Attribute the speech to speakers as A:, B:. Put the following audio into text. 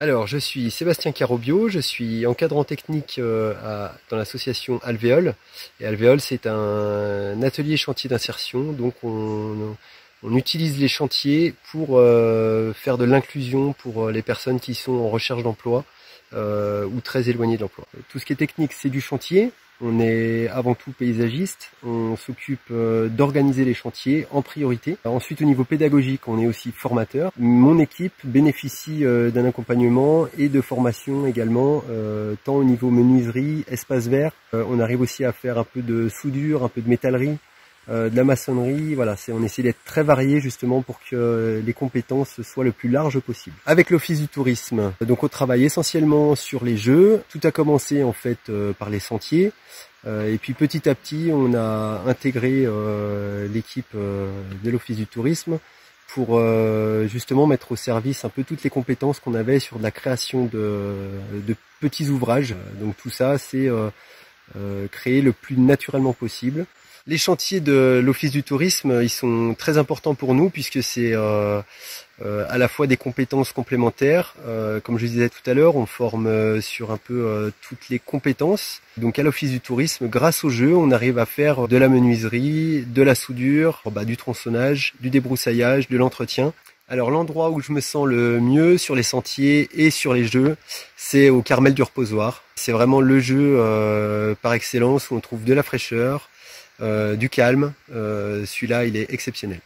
A: Alors, je suis Sébastien Carobio, je suis encadrant technique dans l'association Alvéole. Et Alvéole, c'est un atelier chantier d'insertion. Donc, on utilise les chantiers pour faire de l'inclusion pour les personnes qui sont en recherche d'emploi ou très éloignées de l'emploi. Tout ce qui est technique, c'est du chantier. On est avant tout paysagiste, on s'occupe d'organiser les chantiers en priorité. Ensuite, au niveau pédagogique, on est aussi formateur. Mon équipe bénéficie d'un accompagnement et de formation également, tant au niveau menuiserie, espace vert. On arrive aussi à faire un peu de soudure, un peu de métallerie, de la maçonnerie. Voilà, on essaie d'être très varié justement pour que les compétences soient le plus larges possible. Avec l'Office du tourisme, donc on travaille essentiellement sur les jeux. Tout a commencé en fait par les sentiers. Et puis petit à petit, on a intégré l'équipe de l'Office du tourisme pour justement mettre au service un peu toutes les compétences qu'on avait sur de la création de petits ouvrages. Donc tout ça, c'est créer le plus naturellement possible. Les chantiers de l'Office du tourisme, ils sont très importants pour nous puisque c'est à la fois des compétences complémentaires. Comme je disais tout à l'heure, on forme sur un peu toutes les compétences. Donc à l'Office du tourisme, grâce au jeu, on arrive à faire de la menuiserie, de la soudure, du tronçonnage, du débroussaillage, de l'entretien. Alors l'endroit où je me sens le mieux sur les sentiers et sur les jeux, c'est au Carmel du Reposoir. C'est vraiment le jeu par excellence où on trouve de la fraîcheur, du calme. Celui-là, il est exceptionnel.